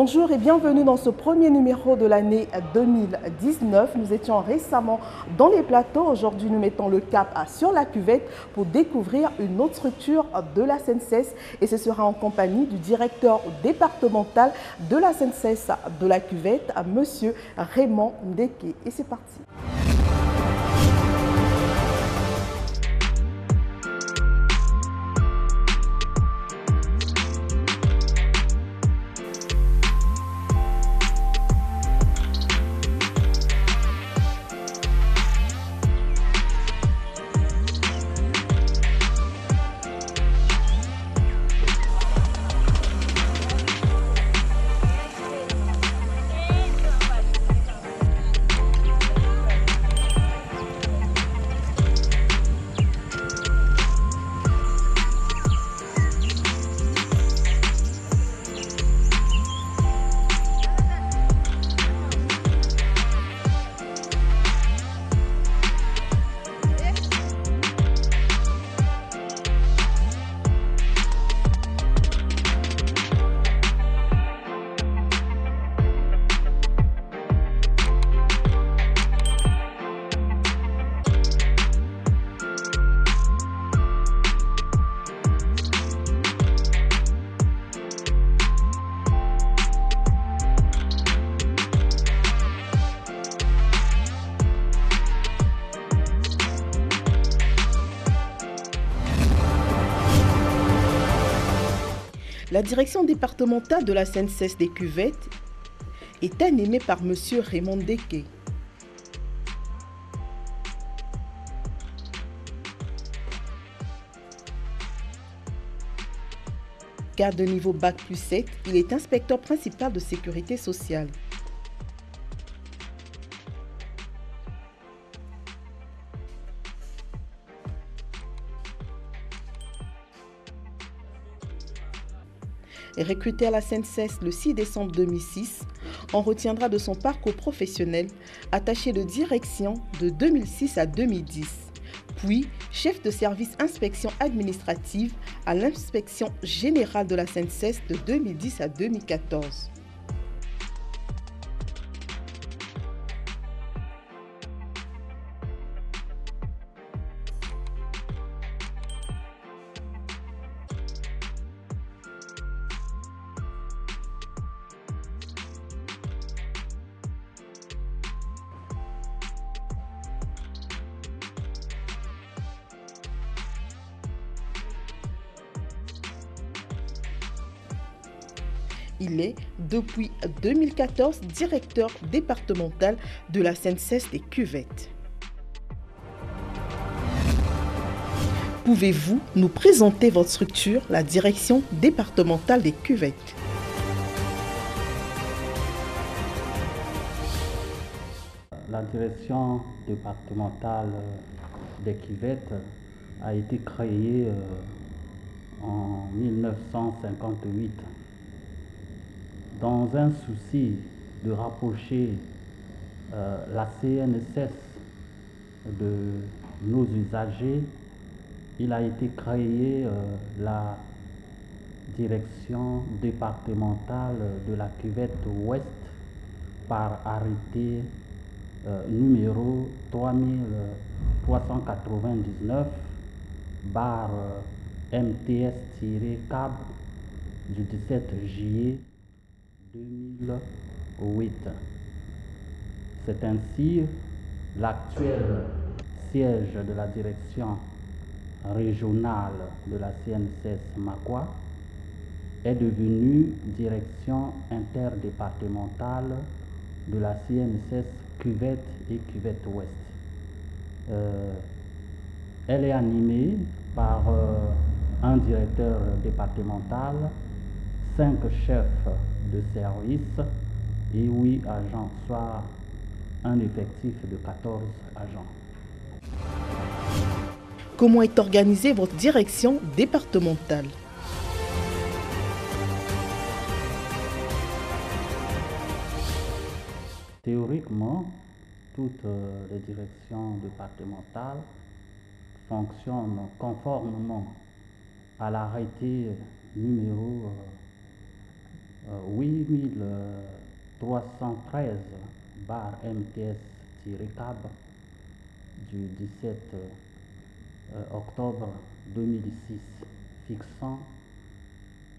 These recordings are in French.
Bonjour et bienvenue dans ce premier numéro de l'année 2019. Nous étions récemment dans les plateaux. Aujourd'hui, nous mettons le cap sur la cuvette pour découvrir une autre structure de la SNCS. Et ce sera en compagnie du directeur départemental de la SNCS de la cuvette, Monsieur Raymond Ndeke. Et c'est parti. La direction départementale de la SNCS des cuvettes est animée par M. Raymond Ndeke. Cadre de niveau Bac plus 7, il est inspecteur principal de sécurité sociale. Recruté à la SNCS le 6 décembre 2006, on retiendra de son parcours professionnel attaché de direction de 2006 à 2010, puis chef de service inspection administrative à l'inspection générale de la SNCS de 2010 à 2014. Il est, depuis 2014, directeur départemental de la SNCS des cuvettes. Pouvez-vous nous présenter votre structure, la direction départementale des cuvettes? La direction départementale des cuvettes a été créée en 1958 dans un souci de rapprocher la CNSS de nos usagers. Il a été créé la direction départementale de la cuvette ouest par arrêté numéro 3399 barre MTS-CAB du 17 juillet 2008. C'est ainsi l'actuel siège de la direction régionale de la CNCS Makwa est devenu direction interdépartementale de la CNCS Cuvette et Cuvette Ouest. Elle est animée par un directeur départemental, 5 chefs de service et 8 agents, soit un effectif de 14 agents. Comment est organisée votre direction départementale? Théoriquement, toutes les directions départementales fonctionnent conformément à l'arrêté numéro 8313/MTS-CAB du 17 octobre 2006 fixant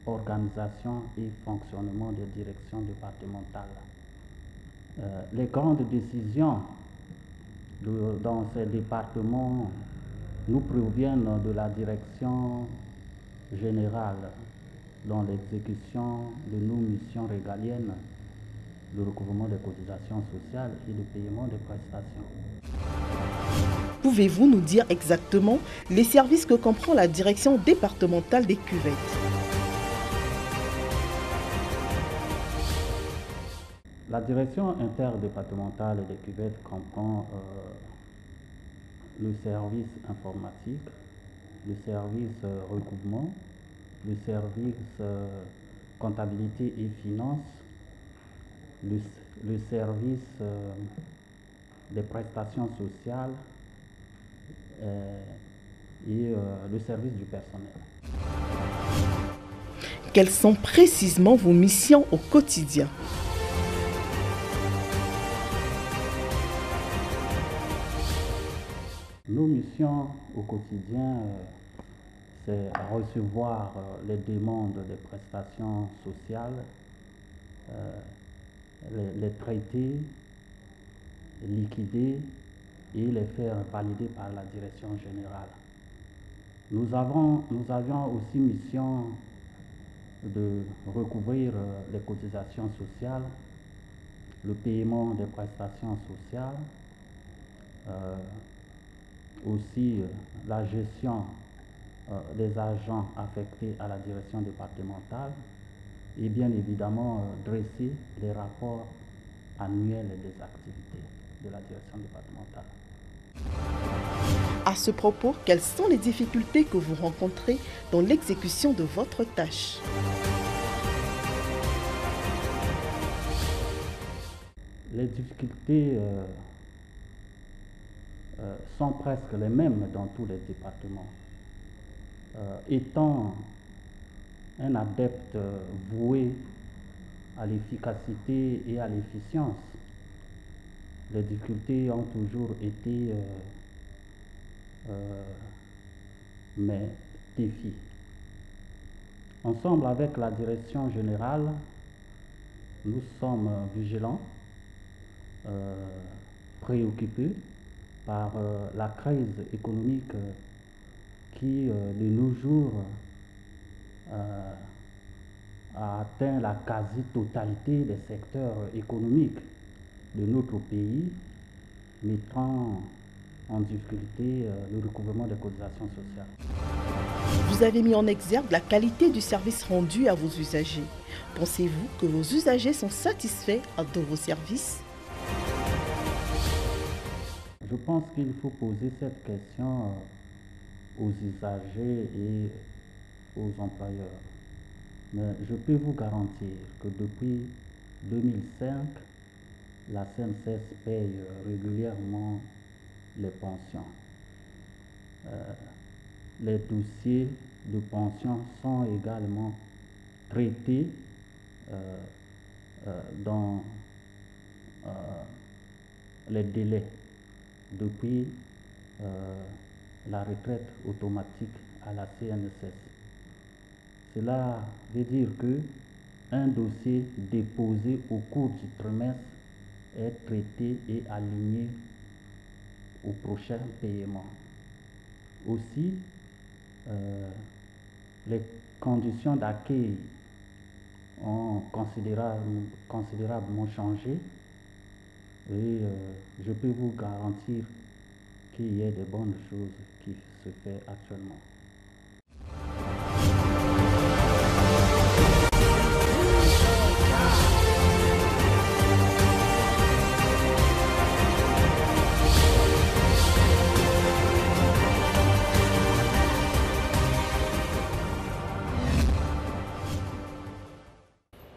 organisation et fonctionnement des directions départementales. Les grandes décisions dans ces départements nous proviennent de la direction générale dans l'exécution de nos missions régaliennes, le recouvrement des cotisations sociales et le paiement des prestations. Pouvez-vous nous dire exactement les services que comprend la direction départementale des cuvettes? La direction interdépartementale des cuvettes comprend le service informatique, le service recouvrement, le service comptabilité et finances, le service des prestations sociales et le service du personnel. Quelles sont précisément vos missions au quotidien? Nos missions au quotidien, c'est recevoir les demandes des prestations sociales, les traiter, liquider et les faire valider par la direction générale. Nous avions aussi mission de recouvrir les cotisations sociales, le paiement des prestations sociales, aussi la gestion des agents affectés à la direction départementale et bien évidemment dresser les rapports annuels des activités de la direction départementale. À ce propos, quelles sont les difficultés que vous rencontrez dans l'exécution de votre tâche? Les difficultés sont presque les mêmes dans tous les départements. Étant un adepte voué à l'efficacité et à l'efficience, les difficultés ont toujours été mes défis. Ensemble avec la direction générale, nous sommes vigilants, préoccupés par la crise économique qui, de nos jours, a atteint la quasi-totalité des secteurs économiques de notre pays, mettant en difficulté le recouvrement des cotisations sociales. Vous avez mis en exergue la qualité du service rendu à vos usagers. Pensez-vous que vos usagers sont satisfaits de vos services? Je pense qu'il faut poser cette question aux usagers et aux employeurs. Mais je peux vous garantir que depuis 2005, la CNCS paye régulièrement les pensions. Les dossiers de pension sont également traités dans les délais depuis la retraite automatique à la CNSS. Cela veut dire que un dossier déposé au cours du trimestre est traité et aligné au prochain paiement. Aussi, les conditions d'accueil ont considérablement changé et je peux vous garantir qu'il y a de bonnes choses qui se font actuellement.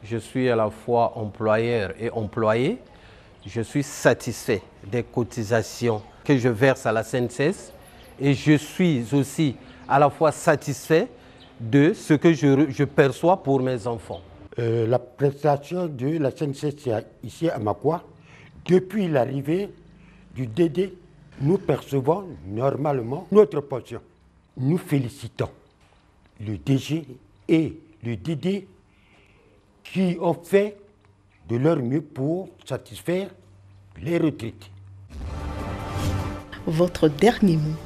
Je suis à la fois employeur et employé. Je suis satisfait des cotisations que je verse à la CNCS et je suis aussi à la fois satisfait de ce que je perçois pour mes enfants. La prestation de la SNCS ici à Makwa, depuis l'arrivée du DD, nous percevons normalement notre pension. Nous félicitons le DG et le DD qui ont fait de leur mieux pour satisfaire les retraités. Votre dernier mot.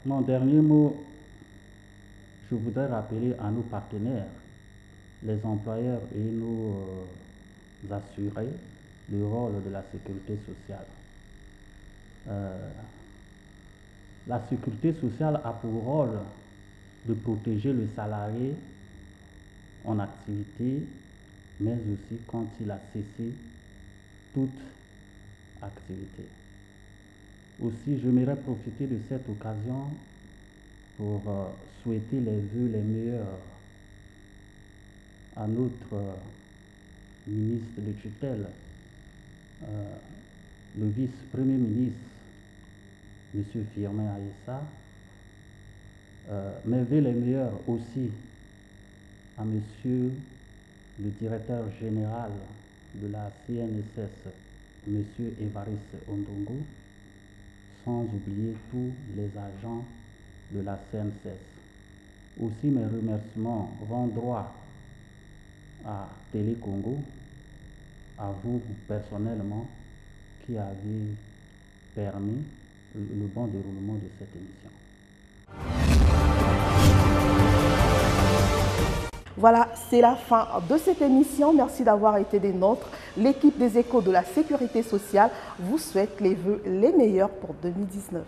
Mon dernier mot, je voudrais rappeler à nos partenaires, les employeurs et nous assurer le rôle de la sécurité sociale. La sécurité sociale a pour rôle de protéger le salarié en activité, mais aussi quand il a cessé toute activité. Aussi, j'aimerais profiter de cette occasion pour souhaiter les vœux les meilleurs à notre ministre de tutelle, le vice-premier ministre, M. Firmin Aïssa. Mes vœux les meilleurs aussi à M. le directeur général de la CNSS, M. Évariste Ondongo, sans oublier tous les agents de la CNSS. Aussi, mes remerciements vont droit à Télé Congo, à vous personnellement, qui avez permis le bon déroulement de cette émission. Voilà, c'est la fin de cette émission. Merci d'avoir été des nôtres. L'équipe des Échos de la Sécurité sociale vous souhaite les vœux les meilleurs pour 2019.